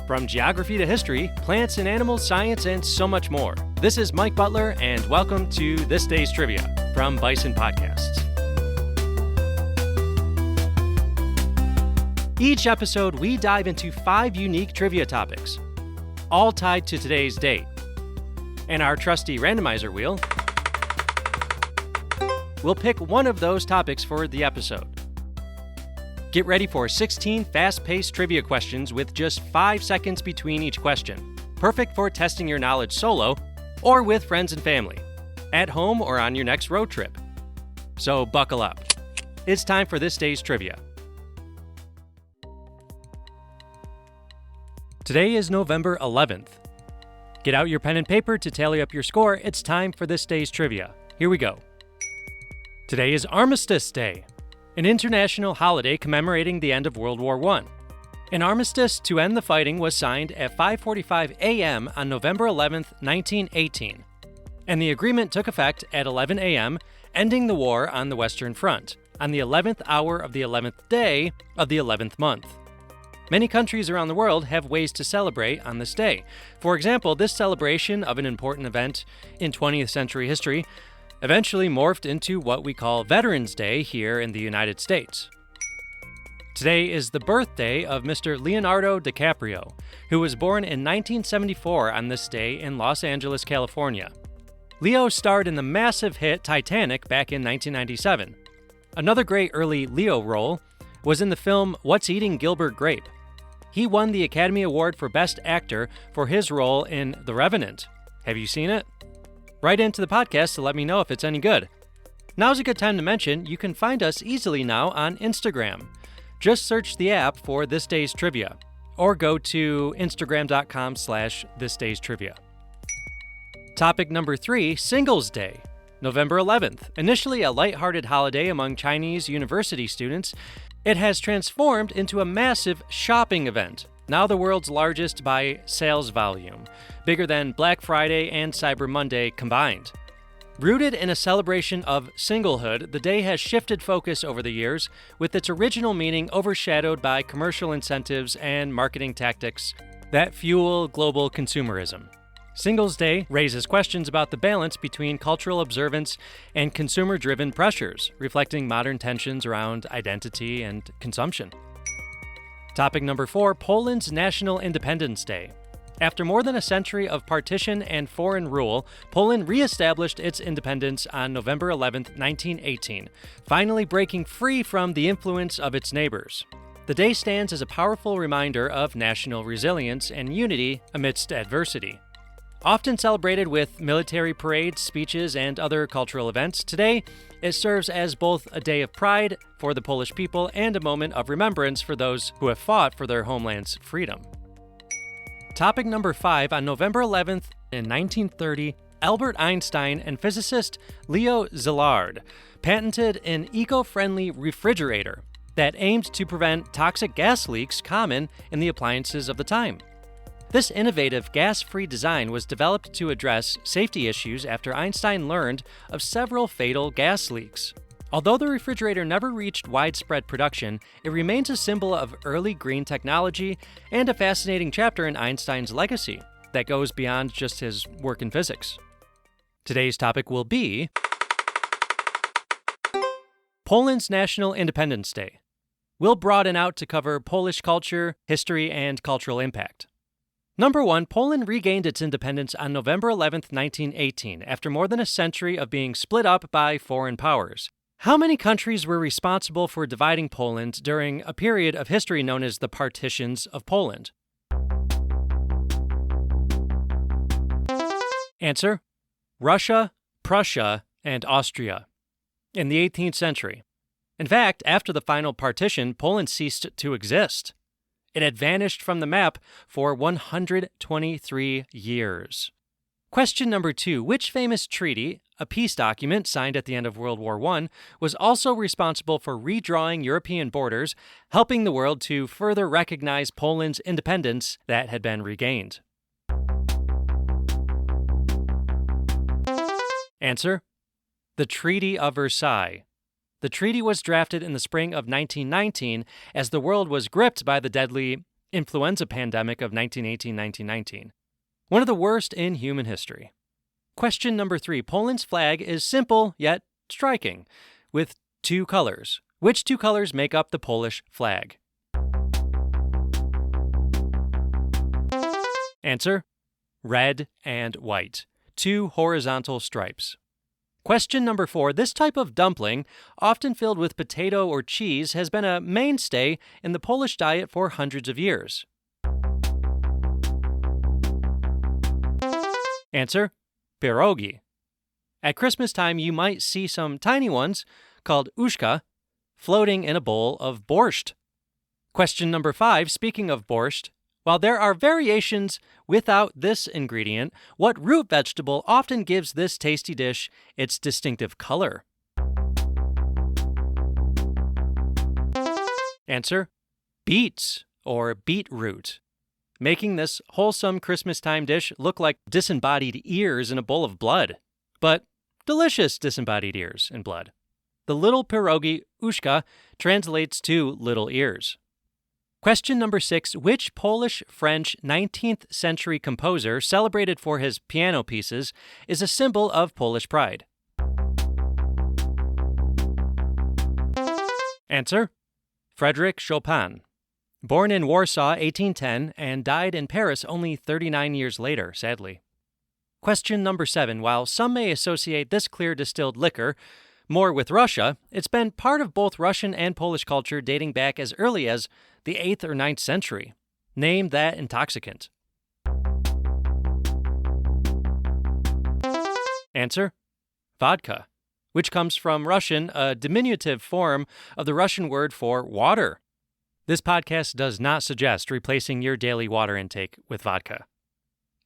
From geography to history, plants and animals, science, and so much more. This is Mike Butler, and welcome to This Day's Trivia from Bison Podcasts. Each episode, we dive into 5 unique trivia topics, all tied to today's date. And our trusty randomizer wheel will pick one of those topics for the episode. Get ready for 16 fast-paced trivia questions with just 5 seconds between each question. Perfect for testing your knowledge solo or with friends and family, at home or on your next road trip. So buckle up. It's time for this day's trivia. Today is November 11th. Get out your pen and paper to tally up your score. It's time for this day's trivia. Here we go. Today is Armistice Day, an international holiday commemorating the end of World War I. An armistice to end the fighting was signed at 5:45 a.m. on November 11, 1918, and the agreement took effect at 11 a.m., ending the war on the Western Front, on the 11th hour of the 11th day of the 11th month. Many countries around the world have ways to celebrate on this day. For example, this celebration of an important event in 20th century history eventually morphed into what we call Veterans Day here in the United States. Today is the birthday of Mr. Leonardo DiCaprio, who was born in 1974 on this day in Los Angeles, California. Leo starred in the massive hit Titanic back in 1997. Another great early Leo role was in the film What's Eating Gilbert Grape. He won the Academy Award for Best Actor for his role in The Revenant. Have you seen it? Write into the podcast to let me know if it's any good. Now's a good time to mention you can find us easily now on Instagram. Just search the app for This Day's Trivia, or go to instagram.com/thisdaystrivia. Topic number 3, Singles Day, November 11th. Initially a lighthearted holiday among Chinese university students, it has transformed into a massive shopping event, now the world's largest by sales volume, bigger than Black Friday and Cyber Monday combined. Rooted in a celebration of singlehood, the day has shifted focus over the years, with its original meaning overshadowed by commercial incentives and marketing tactics that fuel global consumerism. Singles Day raises questions about the balance between cultural observance and consumer-driven pressures, reflecting modern tensions around identity and consumption. Topic number 4, Poland's National Independence Day. After more than a century of partition and foreign rule, Poland re-established its independence on November 11, 1918, finally breaking free from the influence of its neighbors. The day stands as a powerful reminder of national resilience and unity amidst adversity. Often celebrated with military parades, speeches, and other cultural events, today it serves as both a day of pride for the Polish people and a moment of remembrance for those who have fought for their homeland's freedom. Topic number 5, on November 11th in 1930, Albert Einstein and physicist Leo Szilard patented an eco-friendly refrigerator that aimed to prevent toxic gas leaks common in the appliances of the time. This innovative gas-free design was developed to address safety issues after Einstein learned of several fatal gas leaks. Although the refrigerator never reached widespread production, it remains a symbol of early green technology and a fascinating chapter in Einstein's legacy that goes beyond just his work in physics. Today's topic will be Poland's National Independence Day. We'll broaden out to cover Polish culture, history, and cultural impact. Number 1, Poland regained its independence on November 11, 1918, after more than a century of being split up by foreign powers. How many countries were responsible for dividing Poland during a period of history known as the Partitions of Poland? Answer: Russia, Prussia, and Austria. In the 18th century. In fact, after the final partition, Poland ceased to exist. It had vanished from the map for 123 years. Question number 2. Which famous treaty, a peace document signed at the end of World War I, was also responsible for redrawing European borders, helping the world to further recognize Poland's independence that had been regained? Answer: the Treaty of Versailles. The treaty was drafted in the spring of 1919 as the world was gripped by the deadly influenza pandemic of 1918-1919. One of the worst in human history. Question number 3. Poland's flag is simple yet striking, with 2 colors. Which 2 colors make up the Polish flag? Answer: red and white. 2 horizontal stripes. Question number 4. This type of dumpling, often filled with potato or cheese, has been a mainstay in the Polish diet for hundreds of years. Answer: pierogi. At Christmas time, you might see some tiny ones, called uszka, floating in a bowl of borscht. Question number 5. Speaking of borscht, while there are variations without this ingredient, what root vegetable often gives this tasty dish its distinctive color? Answer: beets or beetroot, making this wholesome Christmas-time dish look like disembodied ears in a bowl of blood. But delicious disembodied ears in blood. The little pierogi uszka translates to little ears. Question number 6. Which Polish-French 19th century composer, celebrated for his piano pieces, is a symbol of Polish pride? Answer: Frédéric Chopin. Born in Warsaw 1810 and died in Paris only 39 years later, sadly. Question number 7. While some may associate this clear distilled liquor more with Russia, it's been part of both Russian and Polish culture dating back as early as the 8th or 9th century. Name that intoxicant. Answer: vodka, which comes from Russian, a diminutive form of the Russian word for water. This podcast does not suggest replacing your daily water intake with vodka.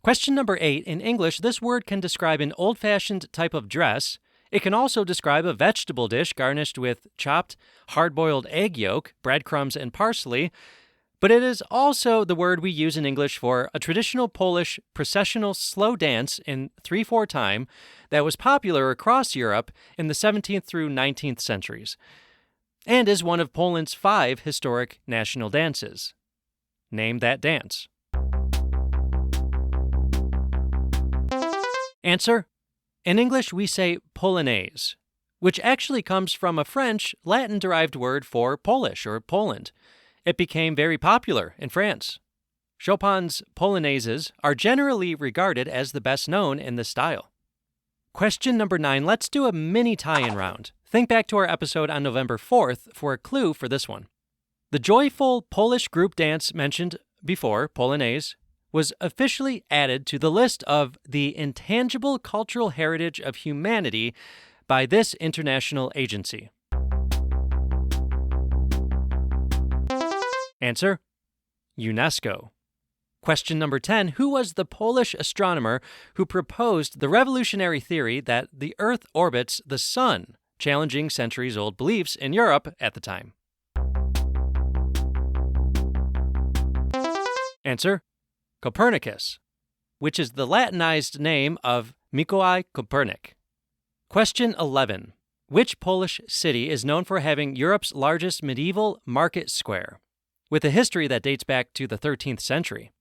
Question number 8. In English, this word can describe an old-fashioned type of dress. It can also describe a vegetable dish garnished with chopped, hard-boiled egg yolk, breadcrumbs, and parsley, but it is also the word we use in English for a traditional Polish processional slow dance in 3/4 time that was popular across Europe in the 17th through 19th centuries, and is one of Poland's 5 historic national dances. Name that dance. Answer: in English, we say polonaise, which actually comes from a French, Latin-derived word for Polish or Poland. It became very popular in France. Chopin's polonaises are generally regarded as the best known in this style. Question number 9. Let's do a mini tie-in round. Think back to our episode on November 4th for a clue for this one. The joyful Polish group dance mentioned before, polonaise, was officially added to the list of the intangible cultural heritage of humanity by this international agency. Answer: UNESCO. Question number 10. Who was the Polish astronomer who proposed the revolutionary theory that the Earth orbits the Sun, challenging centuries-old beliefs in Europe at the time? Answer: Copernicus, which is the Latinized name of Mikołaj Kopernik. Question 11. Which Polish city is known for having Europe's largest medieval market square, with a history that dates back to the 13th century?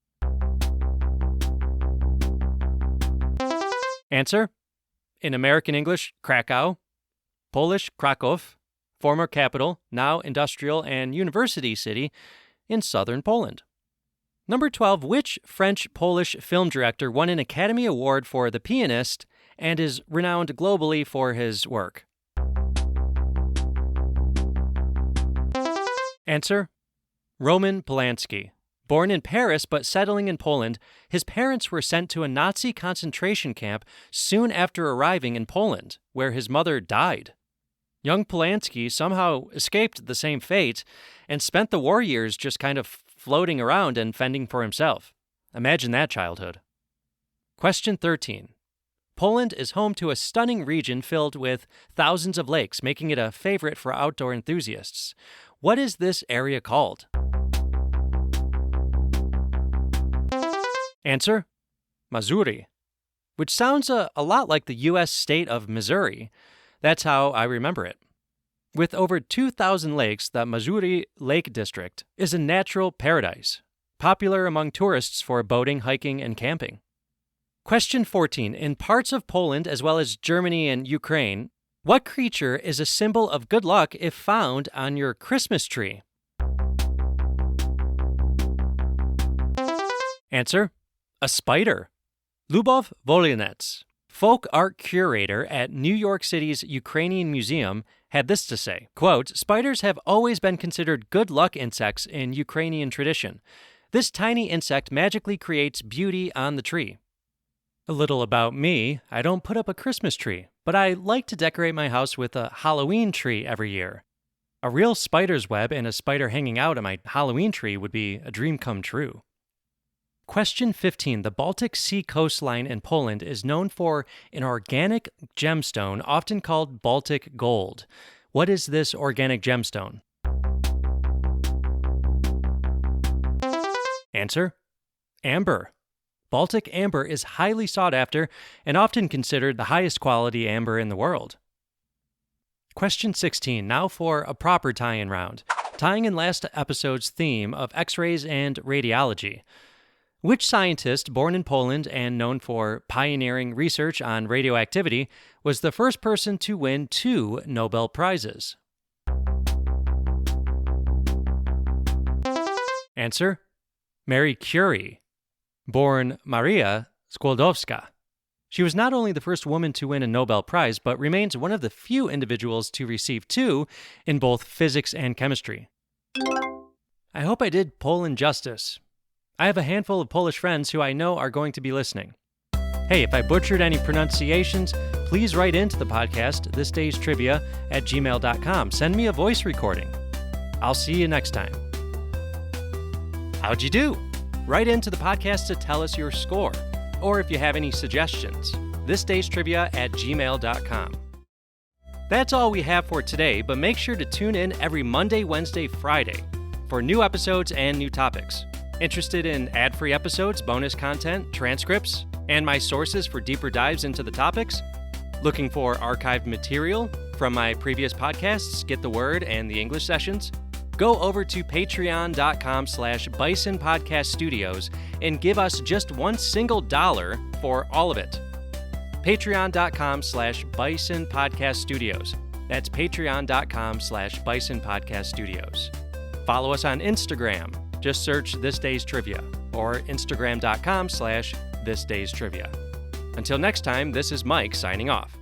Answer: in American English, Krakow. Polish, Kraków, former capital, now industrial and university city in southern Poland. Number 12. Which French-Polish film director won an Academy Award for The Pianist and is renowned globally for his work? Answer: Roman Polanski. Born in Paris but settling in Poland, his parents were sent to a Nazi concentration camp soon after arriving in Poland, where his mother died. Young Polanski somehow escaped the same fate and spent the war years just kind of floating around and fending for himself. Imagine that childhood. Question 13. Poland is home to a stunning region filled with thousands of lakes, making it a favorite for outdoor enthusiasts. What is this area called? Answer: Mazury, which sounds a lot like the U.S. state of Missouri. That's how I remember it. With over 2,000 lakes, the Mazury Lake District is a natural paradise. popular among tourists for boating, hiking, and camping. Question 14. In parts of Poland as well as Germany and Ukraine, what creature is a symbol of good luck if found on your Christmas tree? Answer: a spider. Lubov Volynets, folk art curator at New York City's Ukrainian Museum, had this to say, quote, "Spiders have always been considered good luck insects in Ukrainian tradition. This tiny insect magically creates beauty on the tree." A little about me: I don't put up a Christmas tree, but I like to decorate my house with a Halloween tree every year. A real spider's web and a spider hanging out on my Halloween tree would be a dream come true. Question 15. The Baltic Sea coastline in Poland is known for an organic gemstone often called Baltic gold. What is this organic gemstone? Answer: amber. Baltic amber is highly sought after and often considered the highest quality amber in the world. Question 16. Now for a proper tie-in round, tying in last episode's theme of X-rays and radiology. Which scientist, born in Poland and known for pioneering research on radioactivity, was the first person to win 2 Nobel Prizes? Answer: Marie Curie. Born Maria Skłodowska. She was not only the first woman to win a Nobel Prize, but remains one of the few individuals to receive 2 in both physics and chemistry. I hope I did Poland justice. I have a handful of Polish friends who I know are going to be listening. Hey, if I butchered any pronunciations, please write into the podcast, thisdaystrivia@gmail.com. Send me a voice recording. I'll see you next time. How'd you do? Write into the podcast to tell us your score, or if you have any suggestions, thisdaystrivia@gmail.com. That's all we have for today, but make sure to tune in every Monday, Wednesday, Friday for new episodes and new topics. Interested in ad-free episodes, bonus content, transcripts, and my sources for deeper dives into the topics? Looking for archived material from my previous podcasts, Get the Word, and the English sessions? Go over to patreon.com/Bison Podcast Studios and give us just $1 single for all of it. Patreon.com/Bison Podcast Studios. That's patreon.com/Bison Podcast Studios. Follow us on Instagram. Just search This Day's Trivia or Instagram.com/This Day's Trivia. Until next time, this is Mike signing off.